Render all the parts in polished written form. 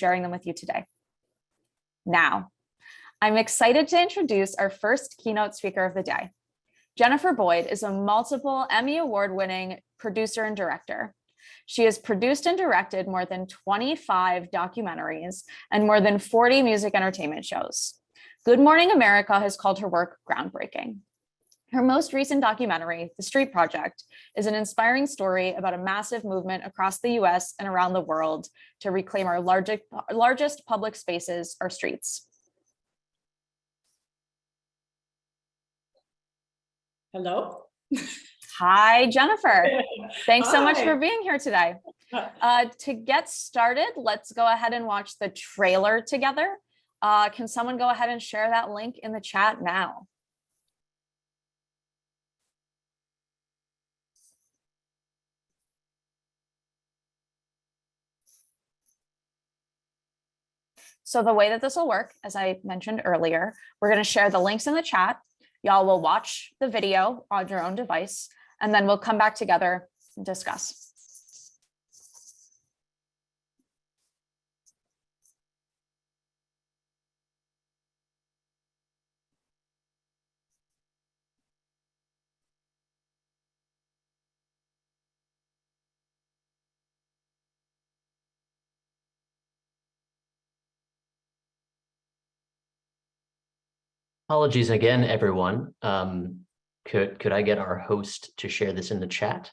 sharing them with you today. Now, I'm excited to introduce our first keynote speaker of the day. Jennifer Boyd is a multiple Emmy Award-winning producer and director. She has produced and directed more than 25 documentaries and more than 40 music entertainment shows. Good Morning America has called her work groundbreaking. Her most recent documentary, The Street Project, is an inspiring story about a massive movement across the US and around the world to reclaim our largest public spaces, our streets. Hello. Hi, Jennifer. Thanks so much Hi. for being here today. To get started, let's go ahead and watch the trailer together. Can someone go ahead and share that link in the chat now? So the way that this will work, as I mentioned earlier, we're going to share the links in the chat. Y'all will watch the video on your own device, and then we'll come back together and discuss. Apologies again, everyone. Could I get our host to share this in the chat?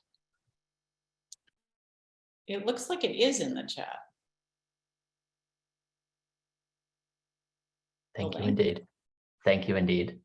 It looks like it is in the chat. Thank you indeed. Thank you indeed.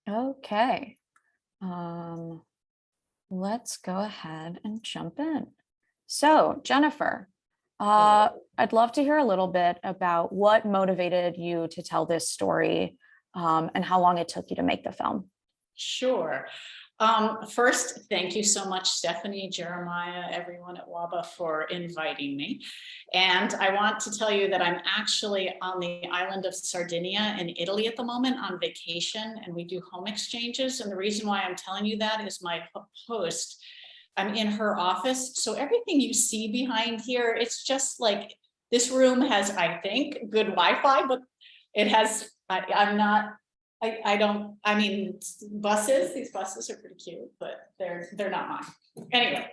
Okay, let's go ahead and jump in. So, Jennifer, I'd love to hear a little bit about what motivated you to tell this story and how long it took you to make the film. Sure. First, thank you so much, Stephanie, Jeremiah, everyone at WABA for inviting me. And I want to tell you that I'm actually on the island of Sardinia in Italy at the moment on vacation, and we do home exchanges. And the reason why I'm telling you that is my host, I'm in her office. So everything you see behind here, it's just like, this room has, I think, good Wi-Fi, but it has, I mean, these buses are pretty cute, but they're not mine. Anyway,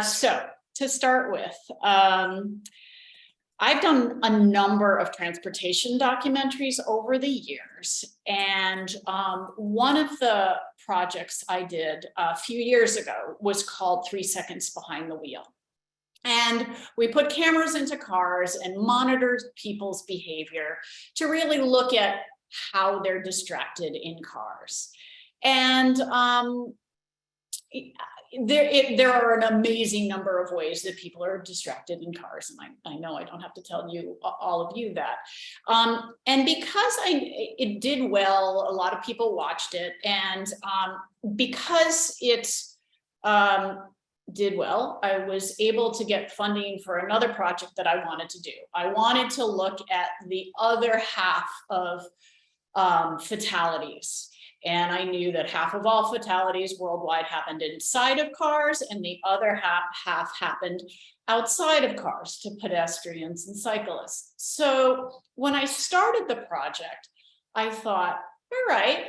so to start with, I've done a number of transportation documentaries over the years. And one of the projects I did a few years ago was called 3 Seconds Behind the Wheel. And we put cameras into cars and monitored people's behavior to really look at how they're distracted in cars. And there are an amazing number of ways that people are distracted in cars. And I know I don't have to tell you, all of you that. And because it did well, a lot of people watched it. And because it did well, I was able to get funding for another project that I wanted to do. I wanted to look at the other half of fatalities. And I knew that half of all fatalities worldwide happened inside of cars, and the other half happened outside of cars to pedestrians and cyclists. So when I started the project, I thought, all right,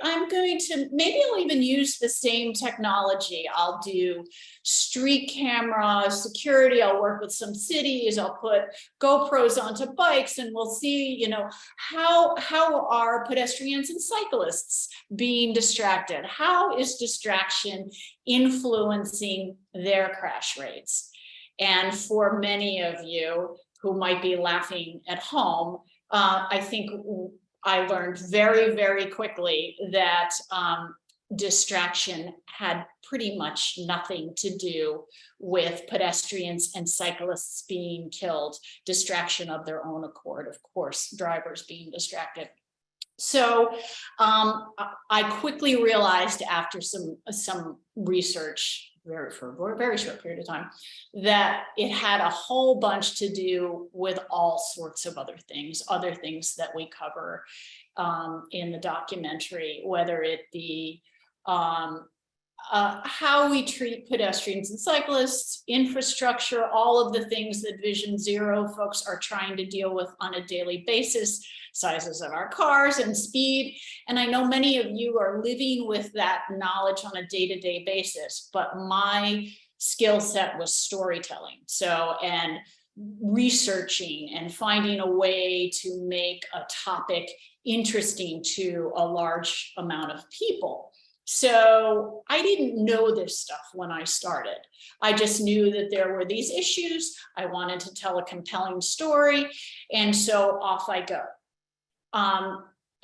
maybe I'll even use the same technology. I'll do street camera security. I'll work with some cities. I'll put GoPros onto bikes, and we'll see, how are pedestrians and cyclists being distracted? How is distraction influencing their crash rates? And for many of you who might be laughing at home, I think I learned very, very quickly that distraction had pretty much nothing to do with pedestrians and cyclists being killed. Distraction of their own accord, of course, drivers being distracted. So I quickly realized after some research for a very short period of time that it had a whole bunch to do with all sorts of other things that we cover in the documentary, whether it be how we treat pedestrians and cyclists, infrastructure, all of the things that Vision Zero folks are trying to deal with on a daily basis, sizes of our cars and speed. And I know many of you are living with that knowledge on a day-to-day basis, but my skill set was storytelling. And researching and finding a way to make a topic interesting to a large amount of people. So I didn't know this stuff when I started. I just knew that there were these issues. I wanted to tell a compelling story. And so off I go.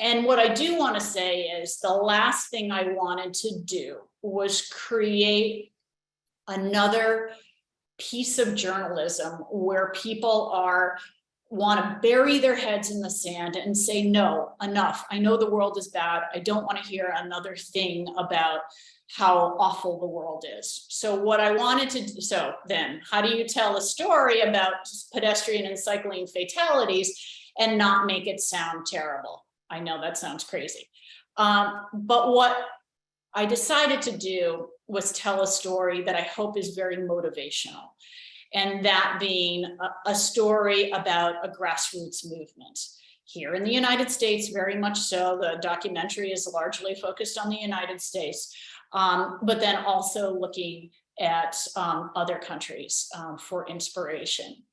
And what I do want to say is the last thing I wanted to do was create another piece of journalism where people want to bury their heads in the sand and say, no, enough. I know the world is bad. I don't want to hear another thing about how awful the world is. So what I wanted to do, so then how do you tell a story about pedestrian and cycling fatalities and not make it sound terrible? I know that sounds crazy. But what I decided to do was tell a story that I hope is very motivational. And that being a story about a grassroots movement. Here in the United States, very much so. The documentary is largely focused on the United States, but then also looking at other countries for inspiration.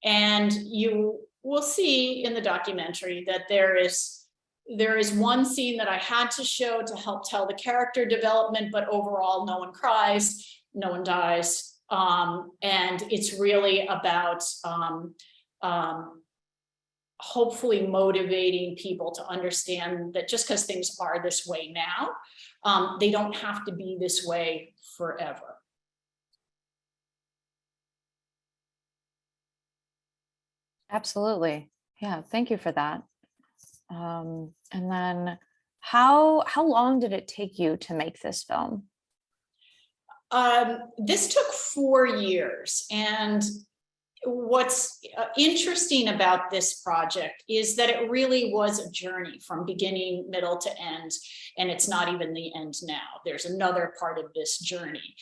And you will see in the documentary that there is one scene that I had to show to help tell the character development, but overall no one cries, no one dies. And it's really about hopefully motivating people to understand that just because things are this way now, they don't have to be this way forever. Absolutely. Yeah, thank you for that. And then How long did it take you to make this film? This took 4 years, and what's interesting about this project is that it really was a journey from beginning, middle to end, and it's not even the end now. There's another part of this journey.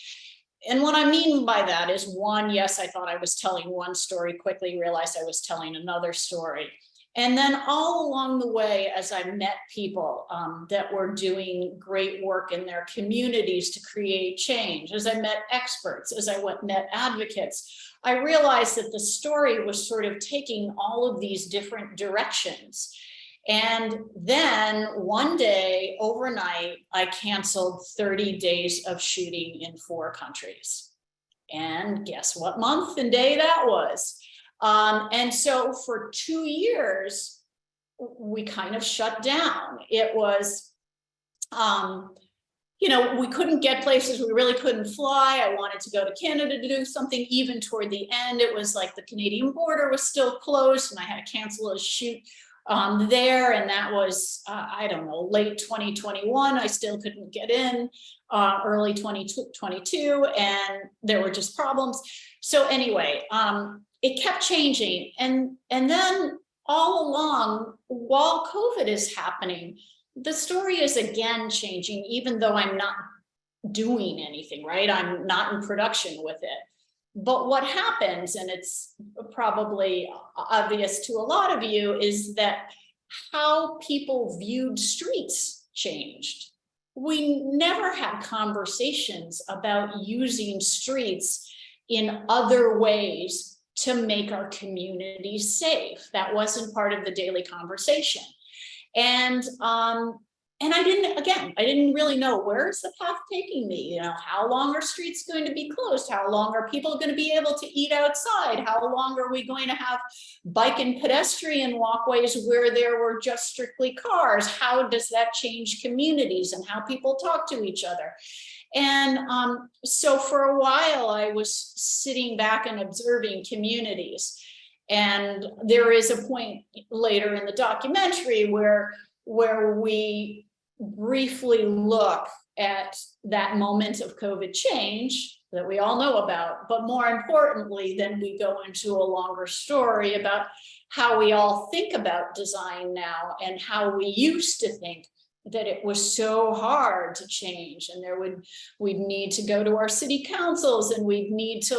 And what I mean by that is, one, yes, I thought I was telling one story, quickly realized I was telling another story. And then all along the way, as I met people that were doing great work in their communities to create change, as I met experts, as I met advocates, I realized that the story was sort of taking all of these different directions. And then one day, overnight, I canceled 30 days of shooting in 4 countries. And guess what month and day that was? And so for 2 years, we kind of shut down. It was, we couldn't get places. We really couldn't fly. I wanted to go to Canada to do something. Even toward the end, it was like the Canadian border was still closed and I had to cancel a shoot there. And that was, I don't know, late 2021. I still couldn't get in, early 2022, and there were just problems. So anyway, it kept changing. And then all along, while COVID is happening, the story is again changing, even though I'm not doing anything, right? I'm not in production with it. But what happens, and it's probably obvious to a lot of you, is that how people viewed streets changed. We never had conversations about using streets in other ways to make our communities safe. That wasn't part of the daily conversation. And I didn't really know, where is the path taking me? How long are streets going to be closed? How long are people going to be able to eat outside? How long are we going to have bike and pedestrian walkways where there were just strictly cars? How does that change communities and how people talk to each other? And so for a while, I was sitting back and observing communities. And there is a point later in the documentary where we briefly look at that moment of COVID change that we all know about, but more importantly, then we go into a longer story about how we all think about design now and how we used to think that it was so hard to change, and we'd need to go to our city councils and we'd need to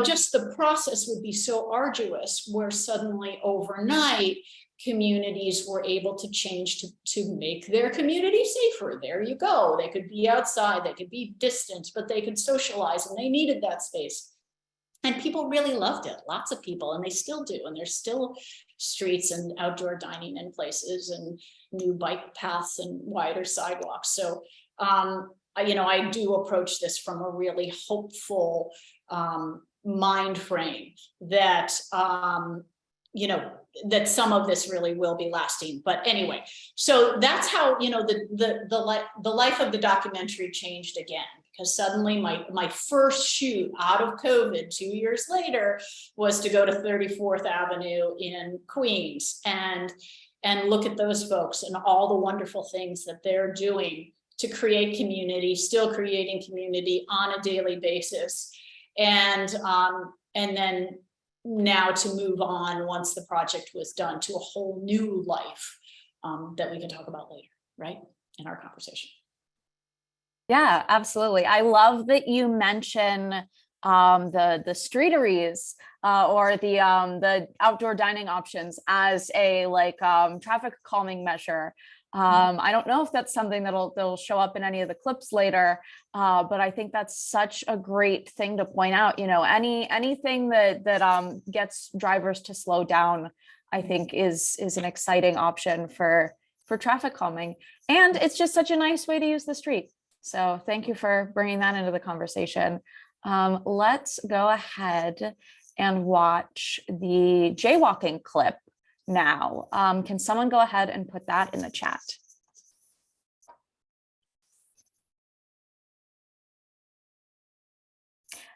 just the process would be so arduous, where suddenly overnight communities were able to change to make their community safer. There you go. They could be outside, they could be distant, but they could socialize, and they needed that space. And people really loved it, lots of people, and they still do. And there's still streets and outdoor dining in places and new bike paths and wider sidewalks. So, I do approach this from a really hopeful mind frame that, that some of this really will be lasting. But anyway, so that's how, the life of the documentary changed again, because suddenly my first shoot out of COVID 2 years later was to go to 34th Avenue in Queens and look at those folks and all the wonderful things that they're doing to create community, still creating community on a daily basis. And then now to move on, once the project was done, to a whole new life that we can talk about later, right, in our conversation. Yeah, absolutely. I love that you mention the streeteries or the outdoor dining options as a traffic calming measure. I don't know if that's something that'll show up in any of the clips later, but I think that's such a great thing to point out. Anything that gets drivers to slow down, I think is an exciting option for traffic calming, and it's just such a nice way to use the street. So thank you for bringing that into the conversation. Let's go ahead and watch the jaywalking clip now. Can someone go ahead and put that in the chat?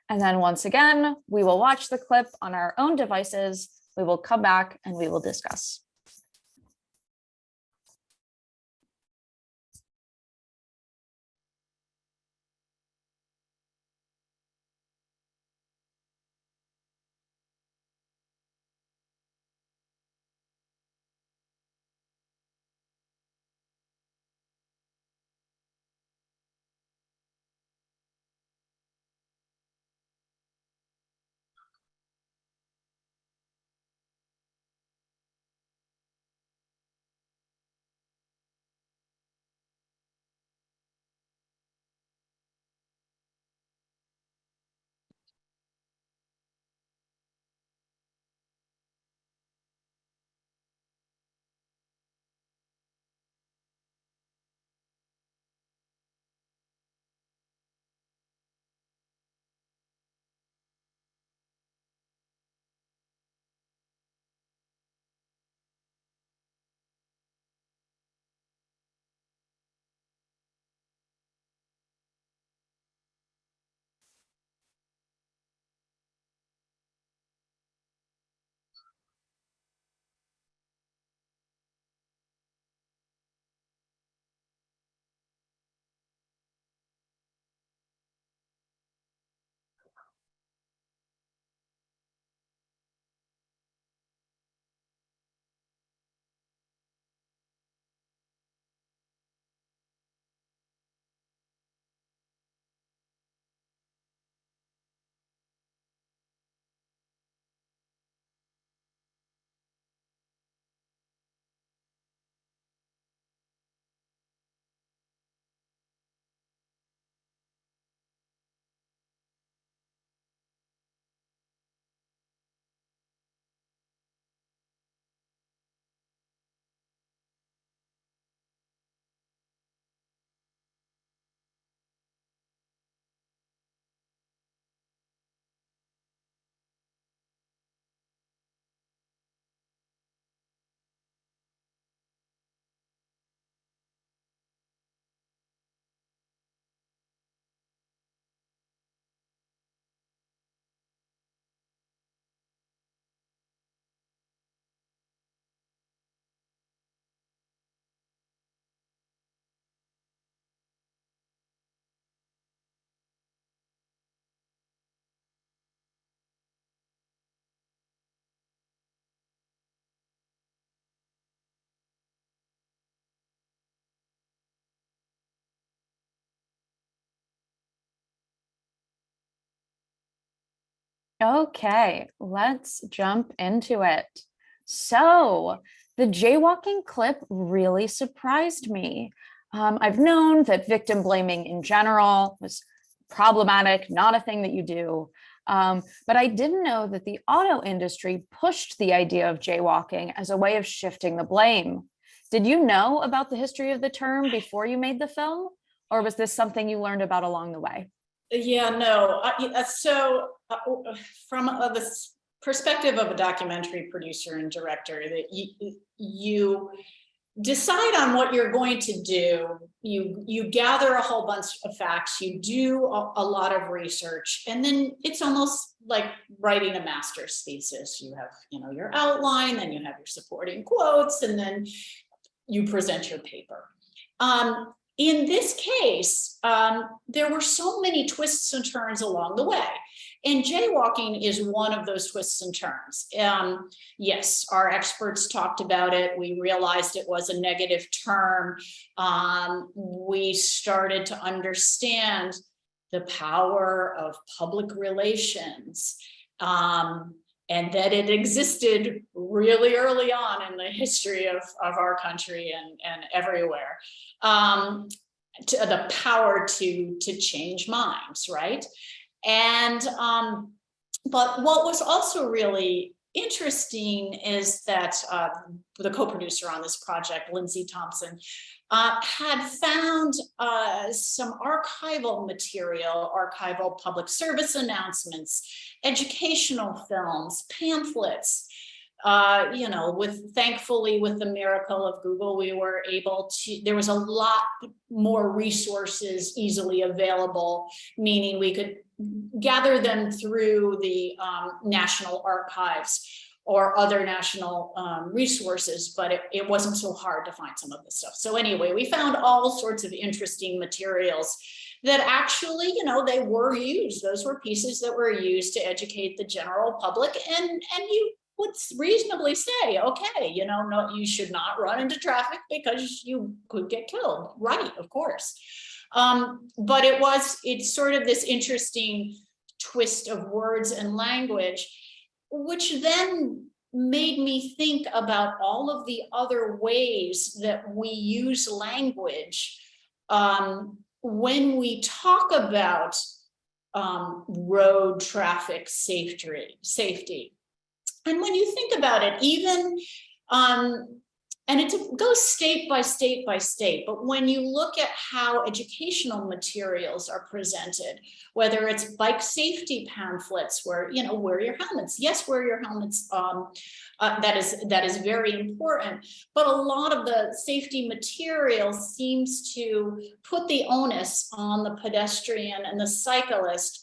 And then once again, we will watch the clip on our own devices. We will come back and we will discuss. Okay, let's jump into it. So, the jaywalking clip really surprised me. I've known that victim blaming in general was problematic, not a thing that you do. But I didn't know that the auto industry pushed the idea of jaywalking as a way of shifting the blame. Did you know about the history of the term before you made the film? Or was this something you learned about along the way? Yeah, no. From the perspective of a documentary producer and director, that you decide on what you're going to do. You gather a whole bunch of facts. You do a lot of research, and then it's almost like writing a master's thesis. You have, your outline, then you have your supporting quotes, and then you present your paper. In this case, there were so many twists and turns along the way. And jaywalking is one of those twists and turns. Yes, our experts talked about it. We realized it was a negative term. We started to understand the power of public relations. And that it existed really early on in the history of our country and everywhere. To the power to change minds, right? And but what was also really interesting is that the co-producer on this project, Lindsay Thompson, had found some archival material, archival public service announcements, educational films, pamphlets. Thankfully, with the miracle of Google, we were able to, there was a lot more resources easily available, meaning we could gather them through the National Archives or other national resources, but it wasn't so hard to find some of this stuff. So anyway, we found all sorts of interesting materials that actually, they were used. Those were pieces that were used to educate the general public, and you would reasonably say, okay, no, you should not run into traffic because you could get killed. Right, of course. But it's sort of this interesting twist of words and language, which then made me think about all of the other ways that we use language when we talk about road traffic safety. And when you think about it, even, and it goes state by state by state, but when you look at how educational materials are presented, whether it's bike safety pamphlets where, wear your helmets. Yes, wear your helmets. That is very important. But a lot of the safety material seems to put the onus on the pedestrian and the cyclist,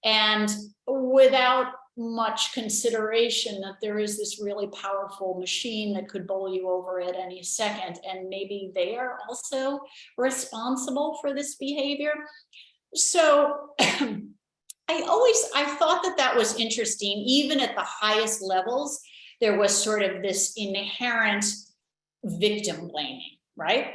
and without much consideration that there is this really powerful machine that could bowl you over at any second, and maybe they are also responsible for this behavior. So I thought that was interesting. Even at the highest levels, there was sort of this inherent victim blaming, right?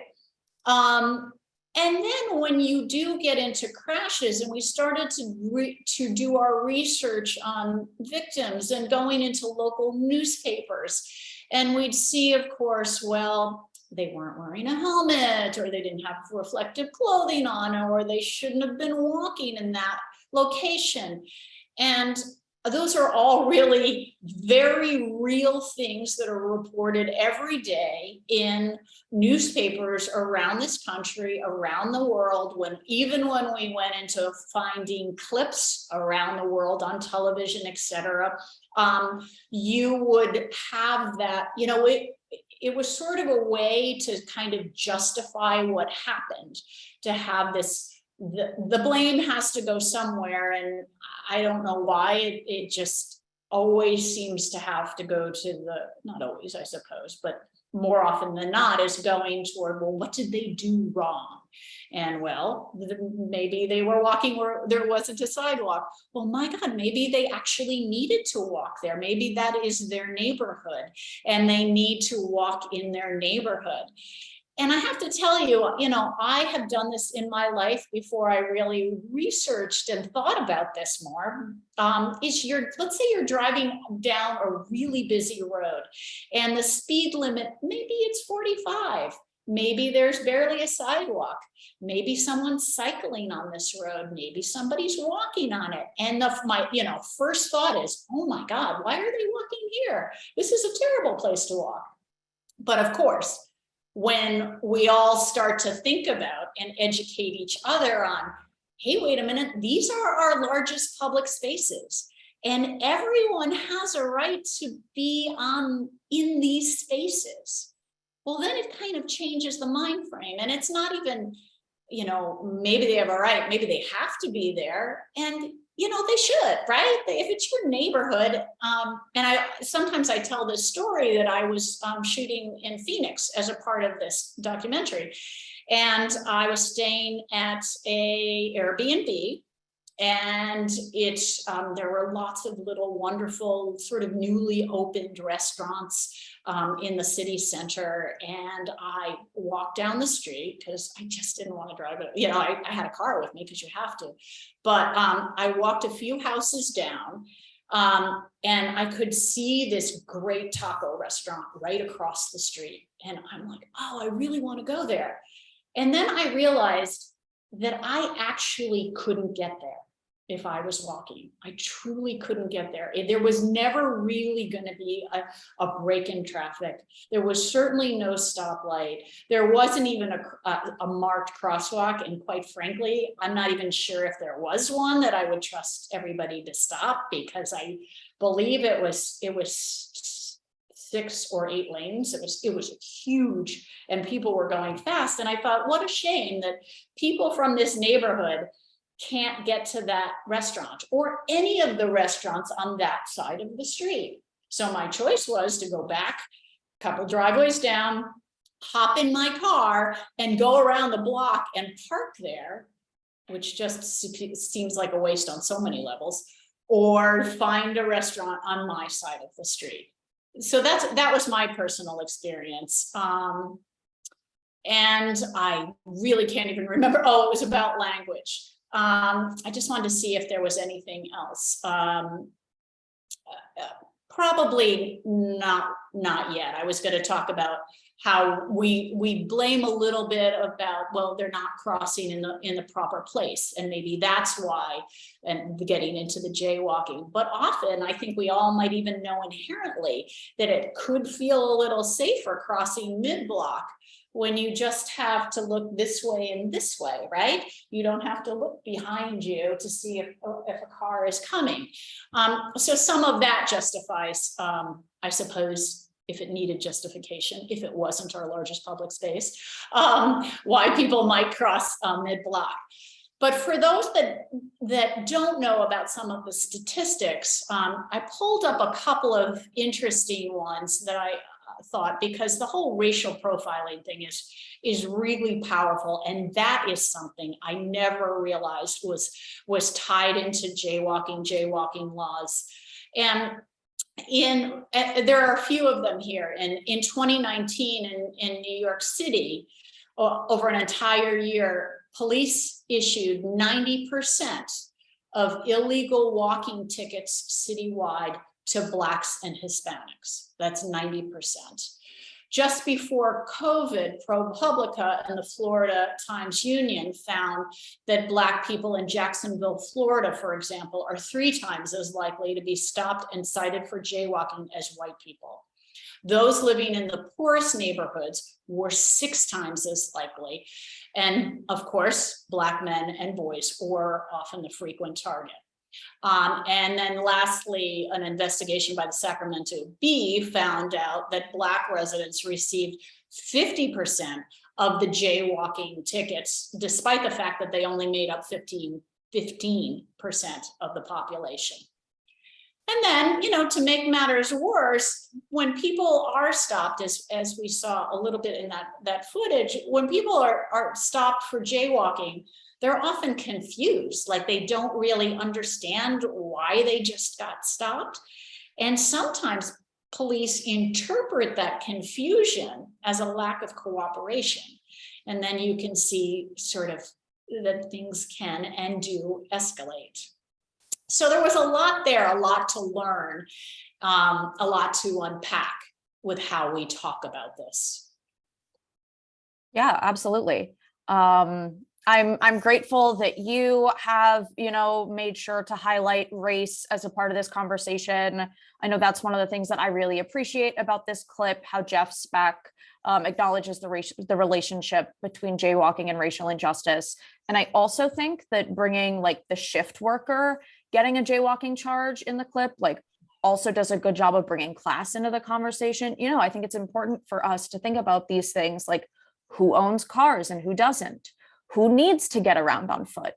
And then when you do get into crashes, and we started to do our research on victims and going into local newspapers, and we'd see, of course, well, they weren't wearing a helmet, or they didn't have reflective clothing on, or they shouldn't have been walking in that location. And those are all really very real things that are reported every day in newspapers around this country, around the world. Even when we went into finding clips around the world on television, etc., you would have that, it was sort of a way to kind of justify what happened, to have this, the blame has to go somewhere. And I don't know why it just always seems to have to go to not always, I suppose, but more often than not is going toward, well, what did they do wrong? And well, maybe they were walking where there wasn't a sidewalk. Well, my God, maybe they actually needed to walk there. Maybe that is their neighborhood and they need to walk in their neighborhood. And I have to tell you, I have done this in my life before I really researched and thought about this more. Let's say you're driving down a really busy road and the speed limit, maybe it's 45. Maybe there's barely a sidewalk. Maybe someone's cycling on this road. Maybe somebody's walking on it. And my first thought is, oh my God, why are they walking here? This is a terrible place to walk. But of course, when we all start to think about and educate each other on, hey, wait a minute, these are our largest public spaces. And everyone has a right to be in these spaces. Well, then it kind of changes the mind frame. And it's not even, maybe they have a right, maybe they have to be there. And, they should, right? If it's your neighborhood. And sometimes I tell this story that I was shooting in Phoenix as a part of this documentary. And I was staying at a Airbnb. And there were lots of little wonderful sort of newly opened restaurants in the city center. And I walked down the street because I just didn't want to drive it. I had a car with me because you have to. But I walked a few houses down and I could see this great taco restaurant right across the street. And I'm like, oh, I really want to go there. And then I realized that I actually couldn't get there if I was walking. I truly couldn't get there. There was never really going to be a break in traffic. There was certainly no stoplight. There wasn't even a marked crosswalk. And quite frankly, I'm not even sure if there was one that I would trust everybody to stop, because I believe it was 6 or 8 lanes. It was huge and people were going fast. And I thought, what a shame that people from this neighborhood can't get to that restaurant or any of the restaurants on that side of the street. So my choice was to go back a couple driveways down, hop in my car and go around the block and park there, which just seems like a waste on so many levels, or find a restaurant on my side of the street. So that was my personal experience. And I really can't even remember. Oh, it was about language. I just wanted to see if there was anything else. Probably not yet. I was going to talk about how we blame a little bit about, well, they're not crossing in the proper place, and maybe that's why, and getting into the jaywalking. But often I think we all might even know inherently that it could feel a little safer crossing mid-block when you just have to look this way and this way, right? You don't have to look behind you to see if a car is coming. So some of that justifies, I suppose, if it needed justification, if it wasn't our largest public space, why people might cross mid-block. But for those that don't know about some of the statistics, I pulled up a couple of interesting ones that I thought, because the whole racial profiling thing is really powerful, and that is something I never realized was tied into jaywalking laws. And there are a few of them here. And in 2019 in New York City, over an entire year, police issued 90% of illegal walking tickets citywide to Blacks and Hispanics. That's 90%. Just before COVID, ProPublica and the Florida Times-Union found that Black people in Jacksonville, Florida, for example, are 3 times as likely to be stopped and cited for jaywalking as white people. Those living in the poorest neighborhoods were 6 times as likely. And of course, Black men and boys were often the frequent target. And then lastly, an investigation by the Sacramento Bee found out that Black residents received 50% of the jaywalking tickets, despite the fact that they only made up 15% of the population. And then, to make matters worse, when people are stopped, as we saw a little bit in that footage, when people are stopped for jaywalking, they're often confused, like they don't really understand why they just got stopped. And sometimes police interpret that confusion as a lack of cooperation. And then you can see sort of that things can and do escalate. So there was a lot there, a lot to learn, a lot to unpack with how we talk about this. Yeah, absolutely. I'm grateful that you have, made sure to highlight race as a part of this conversation. I know that's one of the things that I really appreciate about this clip, how Jeff Speck acknowledges the relationship between jaywalking and racial injustice. And I also think that bringing like the shift worker getting a jaywalking charge in the clip, like also does a good job of bringing class into the conversation. I think it's important for us to think about these things like who owns cars and who doesn't, who needs to get around on foot,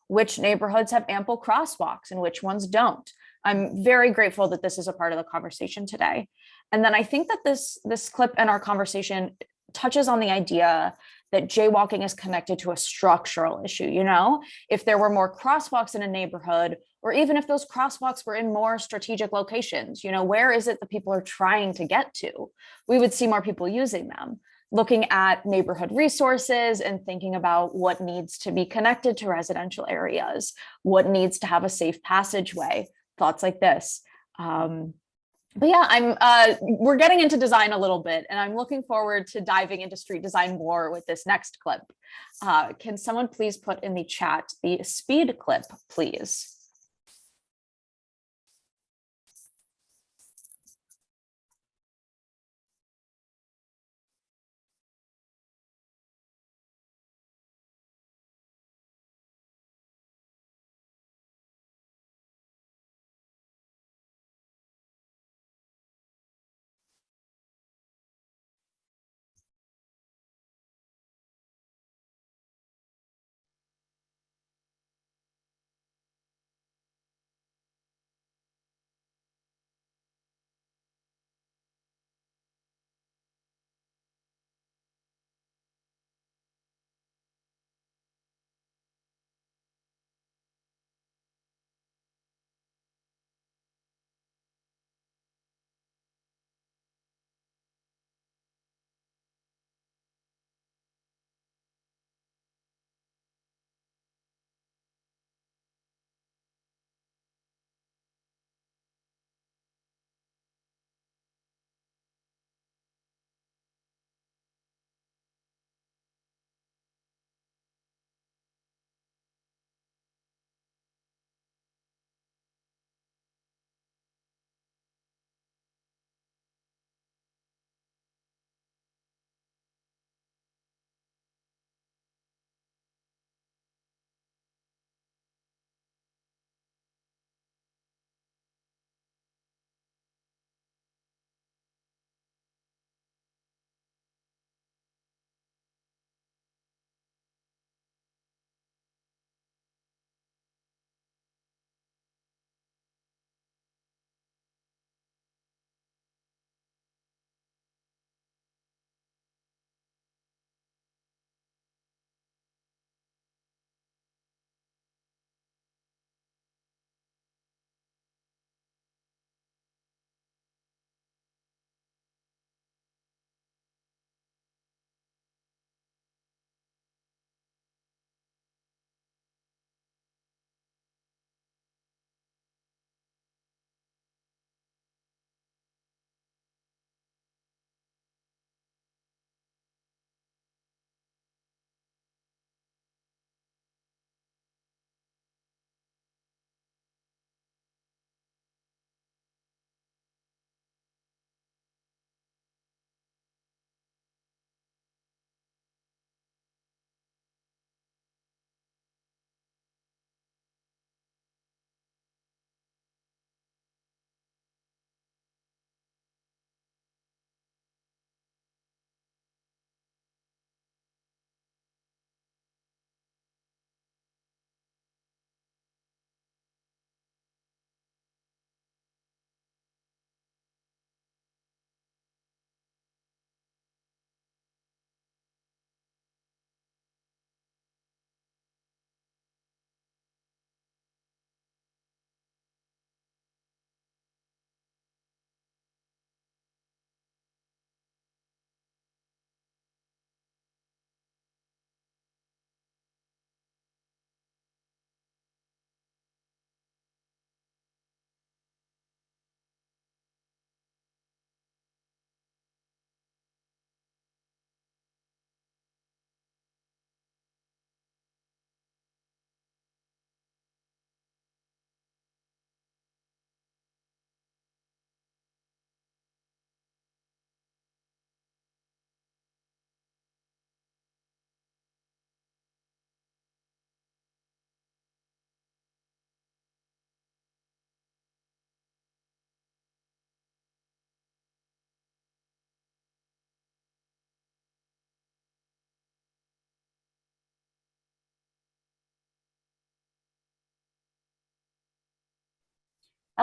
which neighborhoods have ample crosswalks and which ones don't. I'm very grateful that this is a part of the conversation today. And then I think that this clip and our conversation touches on the idea that jaywalking is connected to a structural issue. If there were more crosswalks in a neighborhood, or even if those crosswalks were in more strategic locations, where is it that people are trying to get to? We would see more people using them. Looking at neighborhood resources and thinking about what needs to be connected to residential areas, what needs to have a safe passageway, thoughts like this. But yeah, we're getting into design a little bit, and I'm looking forward to diving into street design more with this next clip. Can someone please put in the chat the speed clip, please?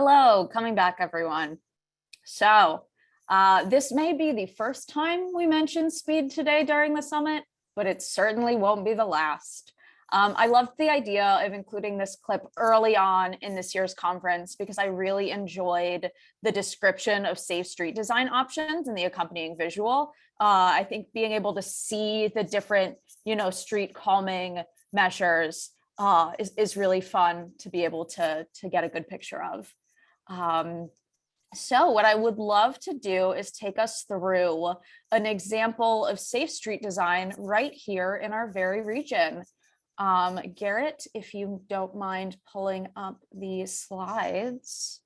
Hello, coming back, everyone. So this may be the first time we mention speed today during the summit, but it certainly won't be the last. I loved the idea of including this clip early on in this year's conference because I really enjoyed the description of safe street design options and the accompanying visual. I think being able to see the different, street calming measures is really fun to be able to get a good picture of. So what I would love to do is take us through an example of safe street design right here in our very region. Garrett, if you don't mind pulling up the slides.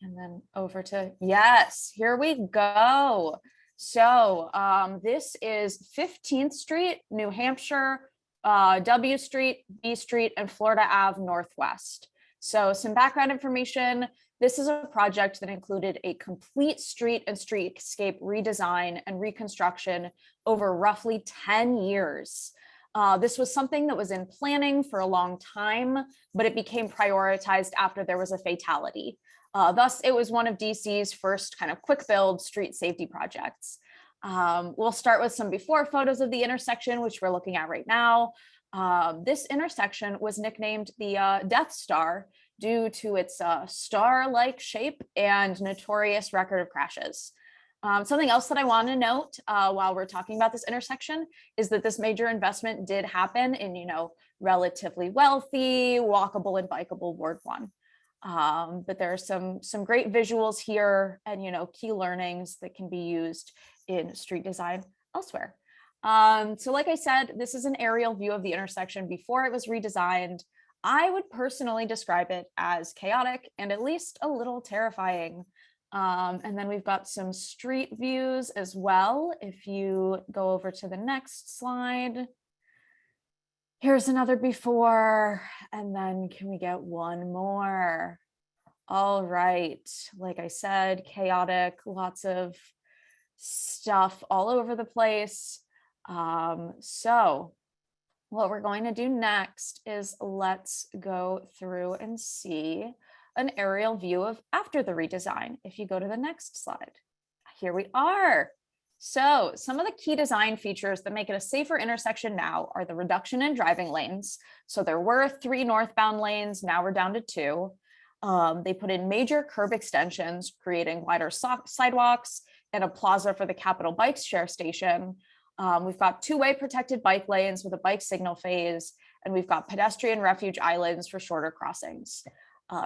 And then over to, yes, here we go. So this is 15th Street, New Hampshire, W Street, B Street, and Florida Ave Northwest. So some background information. This is a project that included a complete street and streetscape redesign and reconstruction over roughly 10 years. This was something that was in planning for a long time, but it became prioritized after there was a fatality. Thus, it was one of DC's first kind of quick build street safety projects. We'll start with some before photos of the intersection, which we're looking at right now. This intersection was nicknamed the Death Star due to its star-like shape and notorious record of crashes. Something else that I want to note while we're talking about this intersection is that this major investment did happen in, relatively wealthy, walkable and bikeable Ward 1. But there are some great visuals here and, key learnings that can be used in street design elsewhere. So like I said, this is an aerial view of the intersection before it was redesigned. I would personally describe it as chaotic and at least a little terrifying. And then we've got some street views as well. If you go over to the next slide. Here's another before, and then can we get one more? All right, like I said, chaotic, lots of stuff all over the place. So what we're going to do next is let's go through and see an aerial view of after the redesign. If you go to the next slide, here we are. So some of the key design features that make it a safer intersection now are the reduction in driving lanes. So there were 3 northbound lanes, now we're down to 2. They put in major curb extensions, creating wider sidewalks and a plaza for the Capitol Bike Share Station. We've got 2-way protected bike lanes with a bike signal phase, and we've got pedestrian refuge islands for shorter crossings.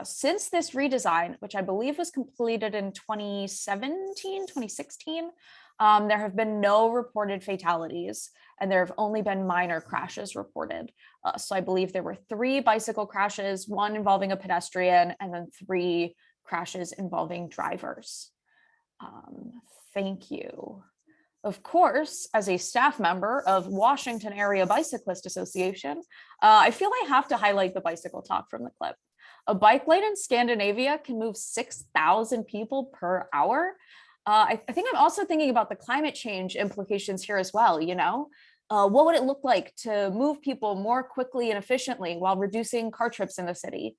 Since this redesign, which I believe was completed in 2016, there have been no reported fatalities, and there have only been minor crashes reported. So I believe there were 3 bicycle crashes, 1 involving a pedestrian, and then 3 crashes involving drivers. Thank you. Of course, as a staff member of Washington Area Bicyclist Association, I feel I have to highlight the bicycle talk from the clip. A bike lane in Scandinavia can move 6,000 people per hour. I think I'm also thinking about the climate change implications here as well, What would it look like to move people more quickly and efficiently while reducing car trips in the city?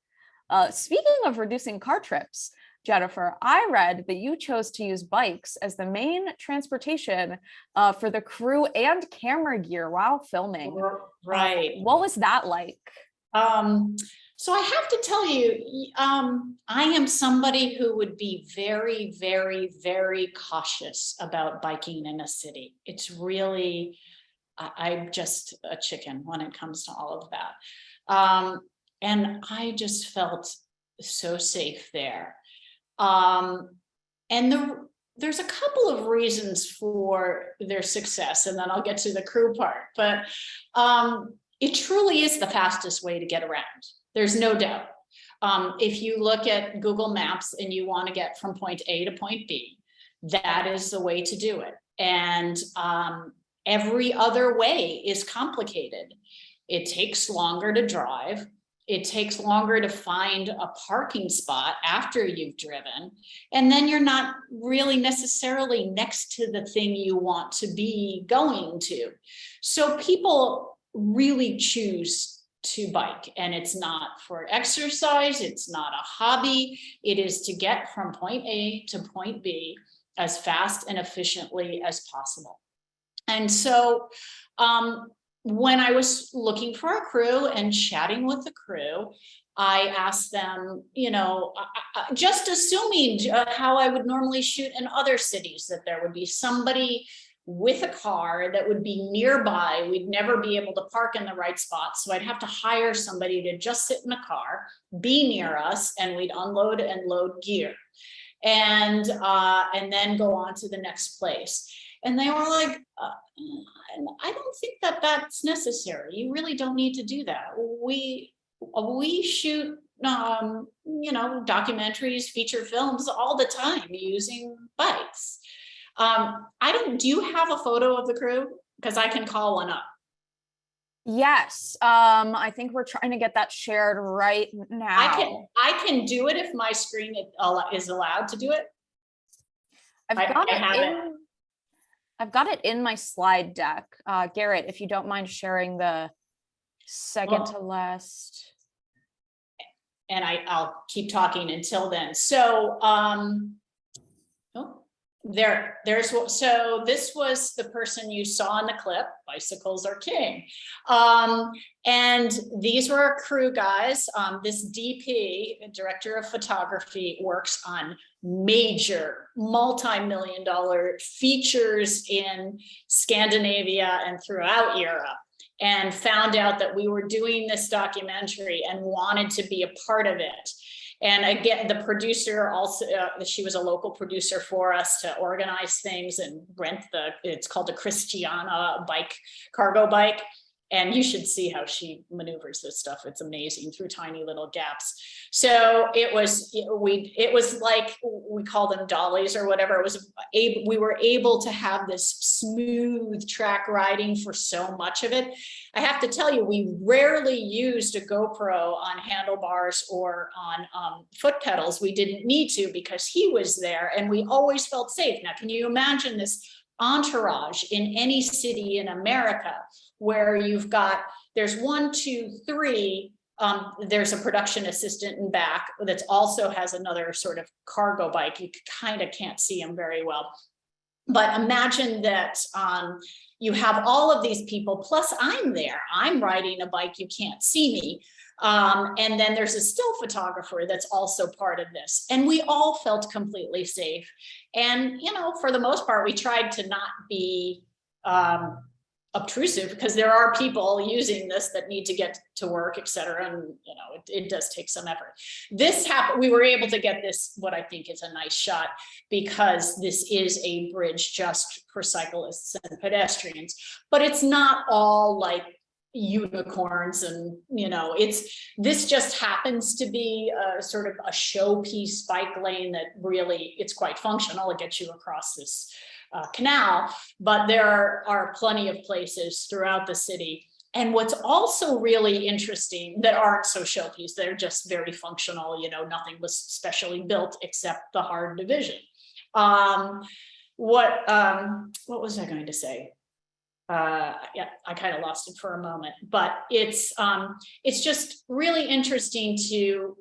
Speaking of reducing car trips, Jennifer, I read that you chose to use bikes as the main transportation for the crew and camera gear while filming. Right. What was that like? So I have to tell you, I am somebody who would be very, very, very cautious about biking in a city. It's really, I'm just a chicken when it comes to all of that. And I just felt so safe there. And there's a couple of reasons for their success, and then I'll get to the crew part, but it truly is the fastest way to get around. There's no doubt. If you look at Google Maps and you want to get from point A to point B, that is the way to do it. And every other way is complicated. It takes longer to drive. it takes longer to find a parking spot after you've driven. And then you're not really necessarily next to the thing you want to be going to. So people really choose to bike, and it's not for exercise. It's not a hobby. It is to get from point A to point B as fast and efficiently as possible. And so, when I was looking for a crew and chatting with the crew, I asked them, just assuming how I would normally shoot in other cities, that there would be somebody with a car that would be nearby. We'd never be able to park in the right spot. So I'd have to hire somebody to just sit in a car, be near us, and we'd unload and load gear. And then go on to the next place. And they were like, I don't think that that's necessary. You really don't need to do that. We shoot, documentaries, feature films all the time using bikes. Do you have a photo of the crew? Because I can call one up. Yes, I think we're trying to get that shared right now. I can do it if my screen is allowed to do it. I've got it in my slide deck. Garrett, if you don't mind sharing the second to last. And I'll keep talking until then. So, so this was the person you saw in the clip. Bicycles are king. And these were our crew guys. This DP, director of photography, works on major multi-million-dollar features in Scandinavia and throughout Europe, and found out that we were doing this documentary and wanted to be a part of it. And again, the producer also, she was a local producer for us to organize things and rent it's called the Christiana bike, cargo bike. And you should see how she maneuvers this stuff. It's amazing, through tiny little gaps. So it was like, we call them dollies or whatever. We were able to have this smooth track riding for so much of it. I have to tell you, we rarely used a GoPro on handlebars or on foot pedals. We didn't need to, because he was there and we always felt safe. Now, can you imagine this entourage in any city in America, where there's 1, 2, 3, there's a production assistant in back that also has another sort of cargo bike. You kind of can't see him very well. But imagine that you have all of these people, plus I'm there. I'm riding a bike, you can't see me. And then there's a still photographer that's also part of this. And we all felt completely safe. And, for the most part, we tried to not be obtrusive, because there are people using this that need to get to work, et cetera. And, it does take some effort. This happened, we were able to get this, what I think is a nice shot, because this is a bridge just for cyclists and pedestrians, but it's not all like unicorns and this just happens to be a sort of a showpiece bike lane that really, it's quite functional. It gets you across this canal, but there are plenty of places throughout the city. And what's also really interesting, that aren't so showpiece, they're just very functional, nothing was specially built except the hard division. What was I going to say? Yeah, I kind of lost it for a moment, but it's just really interesting to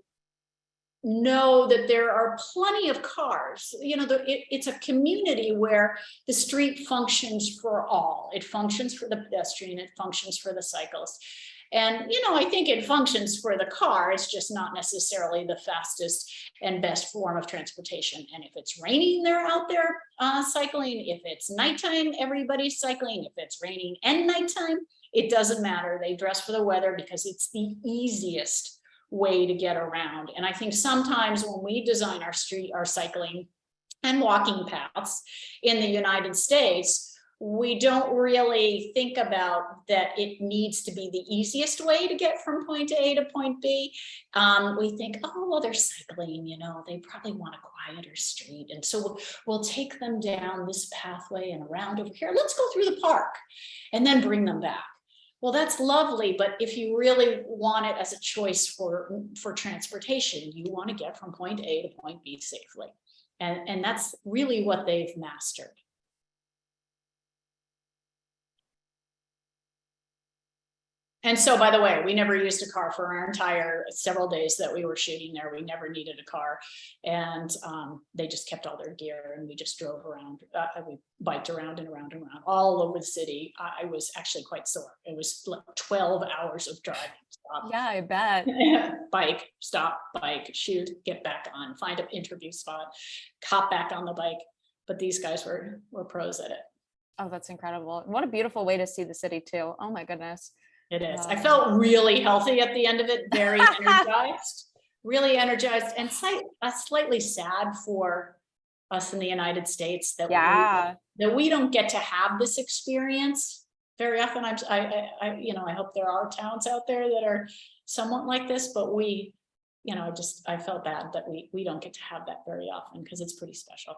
know that there are plenty of cars. It's a community where the street functions for all. It functions for the pedestrian, it functions for the cyclist. And, I think it functions for the car. It's just not necessarily the fastest and best form of transportation. And if it's raining, they're out there cycling. If it's nighttime, everybody's cycling. If it's raining and nighttime, it doesn't matter. They dress for the weather, because it's the easiest way to get around. And I think sometimes when we design our cycling and walking paths in the United States, we don't really think about that it needs to be the easiest way to get from point A to point B. We think, oh, well, they're cycling, they probably want a quieter street. And so we'll take them down this pathway and around over here. Let's go through the park and then bring them back. Well, that's lovely, but if you really want it as a choice for transportation, you want to get from point A to point B safely. And that's really what they've mastered. And so, by the way, we never used a car for our entire several days that we were shooting there. We never needed a car. And they just kept all their gear, and we just drove around. We biked around and around and around all over the city. I was actually quite sore. It was like 12 hours of driving. Stop. Yeah, I bet. Bike, stop, bike, shoot, get back on, find an interview spot, hop back on the bike. But these guys were pros at it. Oh, that's incredible. What a beautiful way to see the city too. Oh my goodness. It is. I felt really healthy at the end of it, very energized, really energized, and slightly sad for us in the United States that we don't get to have this experience very often. I hope there are towns out there that are somewhat like this, but I felt bad that we don't get to have that very often, because it's pretty special.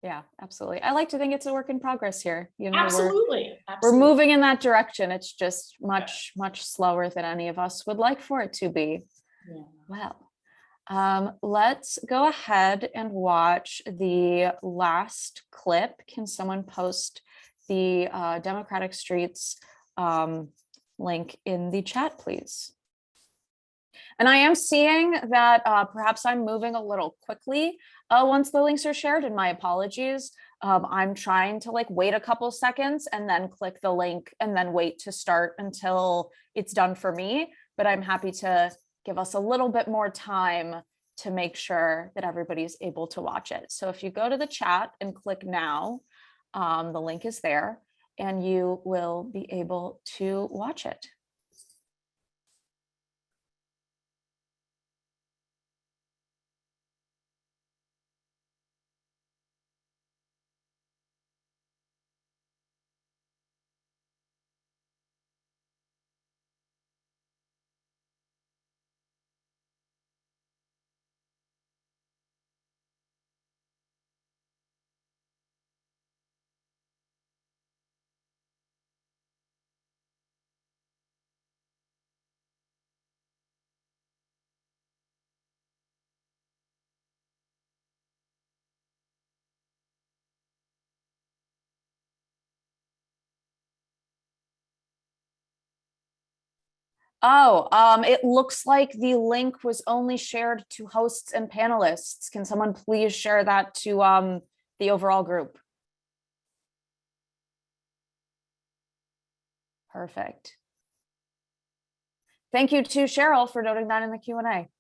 Yeah, absolutely. I like to think it's a work in progress here. Absolutely. We're moving in that direction. It's just much slower than any of us would like for it to be. Yeah. Well, let's go ahead and watch the last clip. Can someone post the Democratic Streets link in the chat, please? And I am seeing that perhaps I'm moving a little quickly once the links are shared, and my apologies. I'm trying to wait a couple seconds and then click the link and then wait to start until it's done for me. But I'm happy to give us a little bit more time to make sure that everybody's able to watch it. So if you go to the chat and click now, the link is there and you will be able to watch it. Oh, it looks like the link was only shared to hosts and panelists. Can someone please share that to the overall group? Perfect. Thank you to Cheryl for noting that in the Q&A.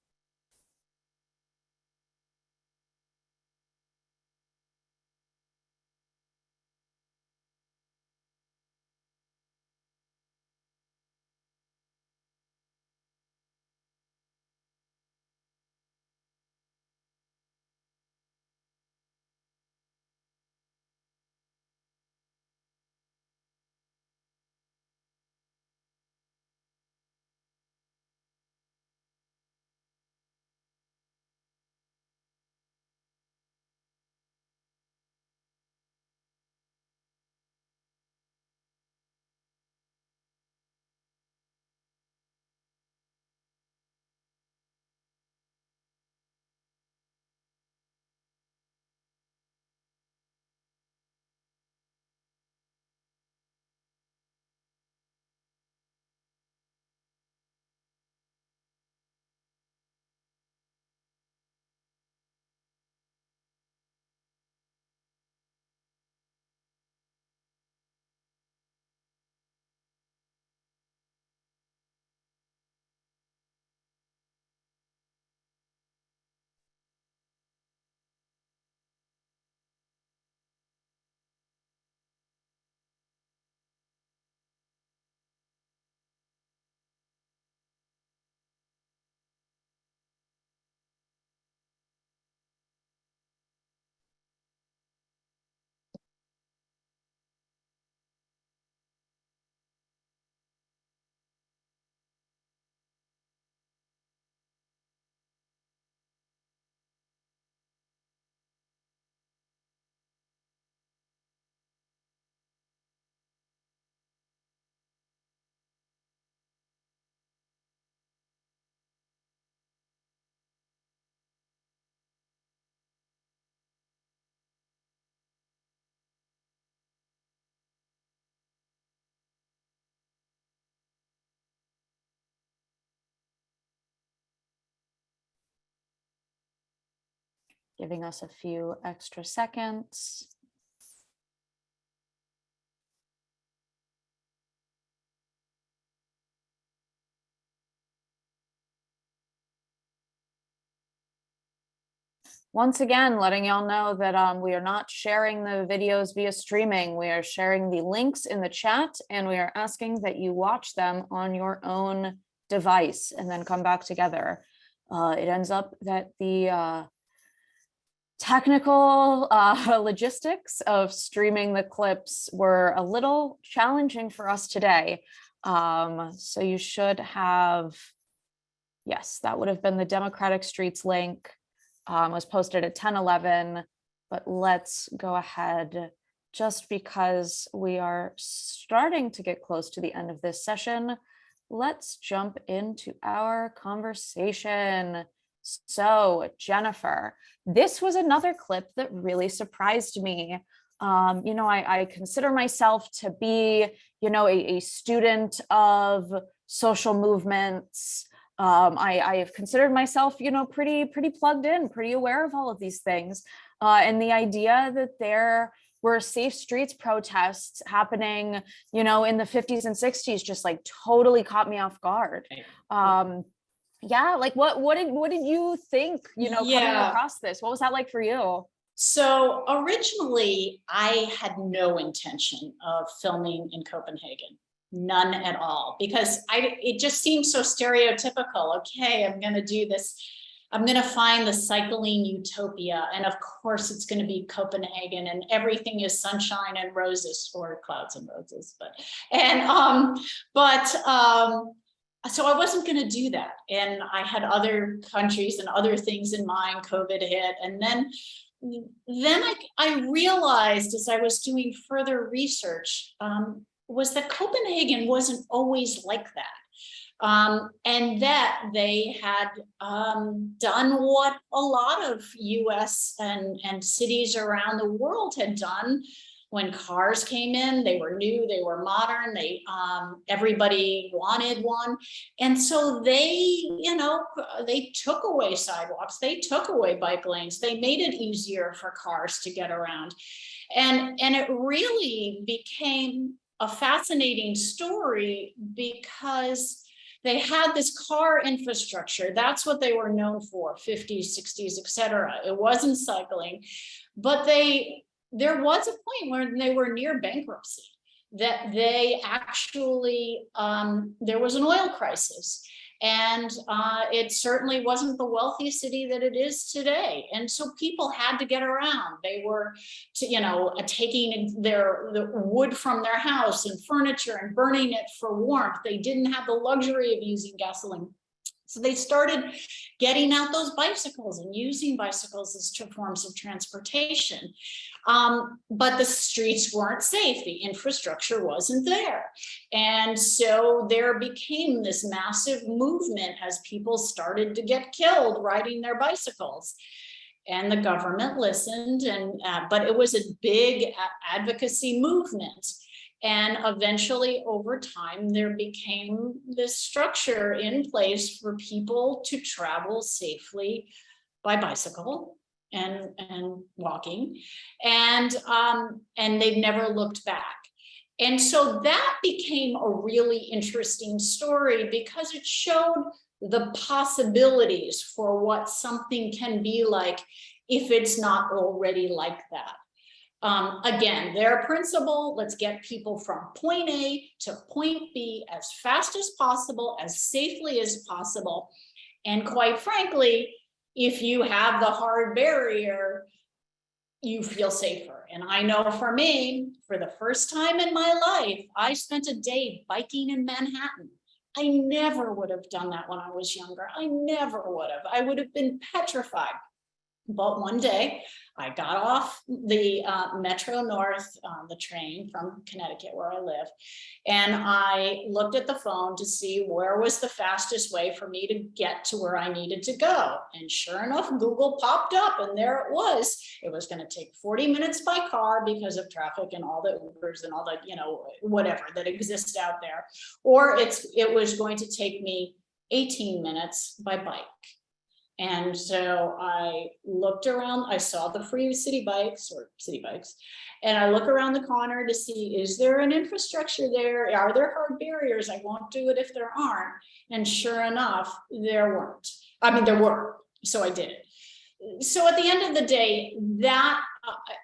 Giving us a few extra seconds. Once again, letting y'all know that we are not sharing the videos via streaming. We are sharing the links in the chat, and we are asking that you watch them on your own device and then come back together. It ends up that the technical logistics of streaming the clips were a little challenging for us today. So you should have, yes, that would have been the Democratic Streets link. Was posted at 10:11, but let's go ahead, just because we are starting to get close to the end of this session. Let's jump into our conversation. So, Jennifer, this was another clip that really surprised me. I consider myself to be, a student of social movements. I have considered myself, pretty plugged in, pretty aware of all of these things. And the idea that there were safe streets protests happening, in the 50s and 60s just like totally caught me off guard. Yeah, like what did you think, coming across this? What was that like for you? So originally, I had no intention of filming in Copenhagen. None at all, because it just seems so stereotypical. Okay, I'm going to do this. I'm going to find the cycling utopia. And of course, it's going to be Copenhagen and everything is sunshine and roses, or clouds and roses. So I wasn't going to do that. And I had other countries and other things in mind. COVID hit. And then I realized, as I was doing further research, was that Copenhagen wasn't always like that. And that they had done what a lot of US and cities around the world had done. When cars came in, they were new, they were modern, everybody wanted one. And so they took away sidewalks, they took away bike lanes, they made it easier for cars to get around. And it really became a fascinating story, because they had this car infrastructure. That's what they were known for, 50s, 60s, etc. It wasn't cycling, but there was a point where they were near bankruptcy, that they actually, there was an oil crisis. And it certainly wasn't the wealthy city that it is today. And so people had to get around. They were, taking the wood from their house and furniture and burning it for warmth. They didn't have the luxury of using gasoline. So they started getting out those bicycles and using bicycles as forms of transportation. But the streets weren't safe. The infrastructure wasn't there. And so there became this massive movement as people started to get killed riding their bicycles. And the government listened, but it was a big advocacy movement. And eventually, over time, there became this structure in place for people to travel safely by bicycle and walking, and they've never looked back. And so that became a really interesting story, because it showed the possibilities for what something can be like if it's not already like that. Again, their principle, let's get people from point A to point B as fast as possible, as safely as possible. And quite frankly, if you have the hard barrier, you feel safer. And I know for me, for the first time in my life, I spent a day biking in Manhattan. I never would have done that when I was younger. I never would have. I would have been petrified. But one day I got off the Metro North, the train from Connecticut, where I live, and I looked at the phone to see where was the fastest way for me to get to where I needed to go. And sure enough, Google popped up, and there it was. It was going to take 40 minutes by car because of traffic and all the Ubers and all the, whatever that exists out there. Or it was going to take me 18 minutes by bike. And so I looked around, I saw the free city bikes, and I look around the corner to see, is there an infrastructure there? Are there hard barriers? I won't do it if there aren't. And sure enough, there weren't. I mean, there were, so I did it. So at the end of the day, that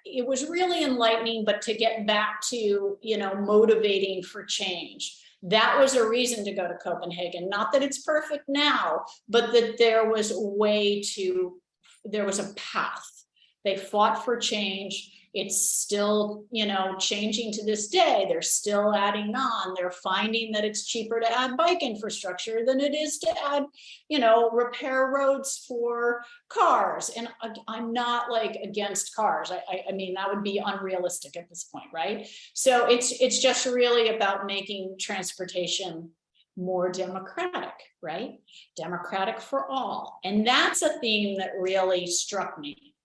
it was really enlightening, but to get back to, motivating for change. That was a reason to go to Copenhagen. Not that it's perfect now, but that there was a path. They fought for change. It's still, changing to this day. They're still adding on. They're finding that it's cheaper to add bike infrastructure than it is to add, repair roads for cars. And I'm not like against cars. I mean, that would be unrealistic at this point, right? So it's just really about making transportation more democratic, right? Democratic for all. And that's a theme that really struck me.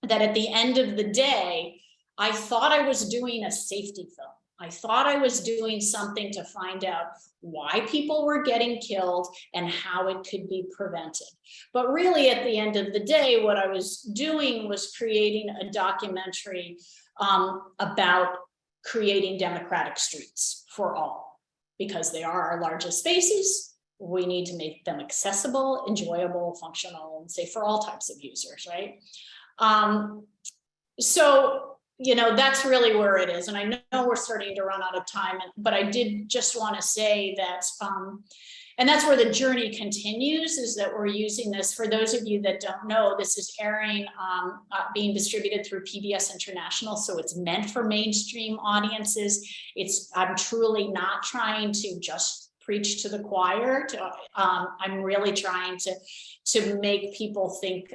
That at the end of the day, I thought I was doing a safety film. I thought I was doing something to find out why people were getting killed and how it could be prevented. But really, at the end of the day, what I was doing was creating a documentary about creating democratic streets for all, because they are our largest spaces. We need to make them accessible, enjoyable, functional, and safe for all types of users, right? So, that's really where it is. And I know we're starting to run out of time, but I did just want to say that, and that's where the journey continues, is that we're using this. For those of you that don't know, this is airing, being distributed through PBS International. So it's meant for mainstream audiences. I'm truly not trying to just preach to the choir. I'm really trying to make people think,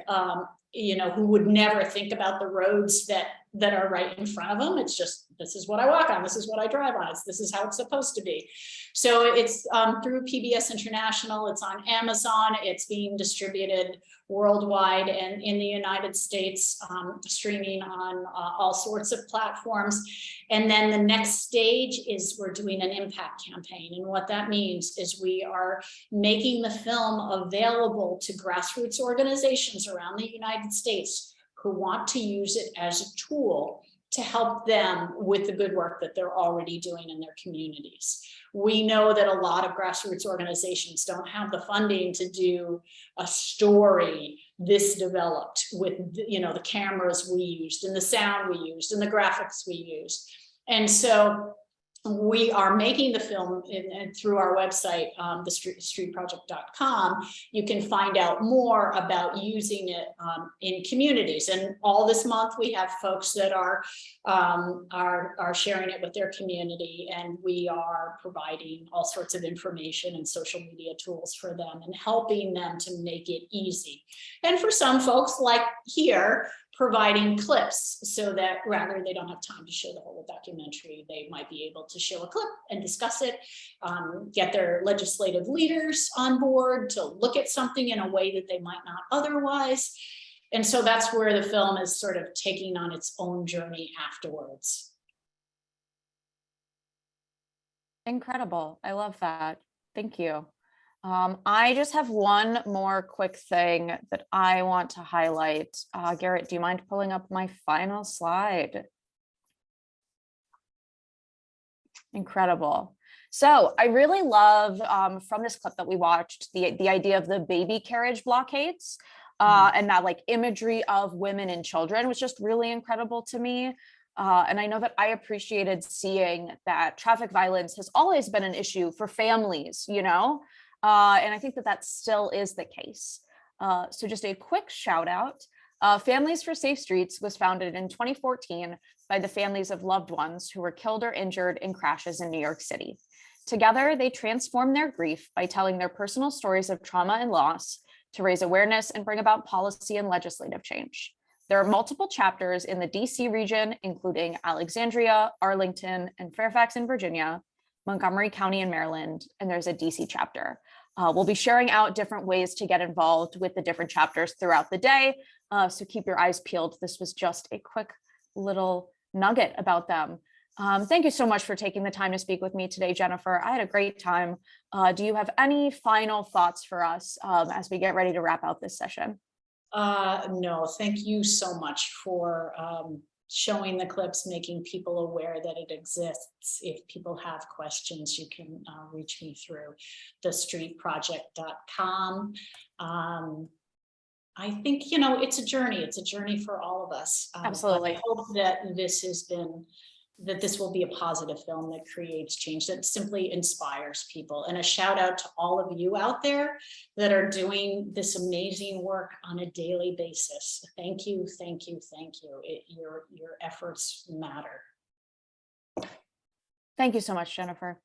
who would never think about the roads that are right in front of them. It's just, this is what I walk on, this is what I drive on, this is how it's supposed to be. So it's through PBS International, it's on Amazon, it's being distributed worldwide, and in the United States, streaming on all sorts of platforms. And then the next stage is we're doing an impact campaign. And what that means is we are making the film available to grassroots organizations around the United States who want to use it as a tool to help them with the good work that they're already doing in their communities. We know that a lot of grassroots organizations don't have the funding to do a story this developed with, the cameras we used and the sound we used and the graphics we used. And so we are making the film and through our website, thestreetproject.com. You can find out more about using it in communities. And all this month, we have folks that are sharing it with their community, and we are providing all sorts of information and social media tools for them and helping them to make it easy. And for some folks, like here, providing clips so that rather they don't have time to show the whole documentary, they might be able to show a clip and discuss it, get their legislative leaders on board to look at something in a way that they might not otherwise. And so that's where the film is sort of taking on its own journey afterwards. Incredible. I love that. Thank you. I just have one more quick thing that I want to highlight. Garrett, do you mind pulling up my final slide? Incredible. So I really love from this clip that we watched, the idea of the baby carriage blockades and that like imagery of women and children was just really incredible to me. And I know that I appreciated seeing that traffic violence has always been an issue for families, and I think that still is the case. So just a quick shout out. Families for Safe Streets was founded in 2014 by the families of loved ones who were killed or injured in crashes in New York City. Together, they transform their grief by telling their personal stories of trauma and loss to raise awareness and bring about policy and legislative change. There are multiple chapters in the DC region, including Alexandria, Arlington, and Fairfax in Virginia, Montgomery County in Maryland, and there's a DC chapter. We'll be sharing out different ways to get involved with the different chapters throughout the day, so keep your eyes peeled. This was just a quick little nugget about them. Thank you so much for taking the time to speak with me today, Jennifer. I had a great time. Do you have any final thoughts for us as we get ready to wrap out this session? No, thank you so much for showing the clips, making people aware that it exists. If people have questions, you can reach me through thestreetproject.com. I think, you know, it's a journey. It's a journey for all of us. Absolutely. I hope that this will be a positive film that creates change, that simply inspires people. And a shout out to all of you out there that are doing this amazing work on a daily basis. Thank you, thank you, thank you. Your efforts matter. Thank you so much, Jennifer.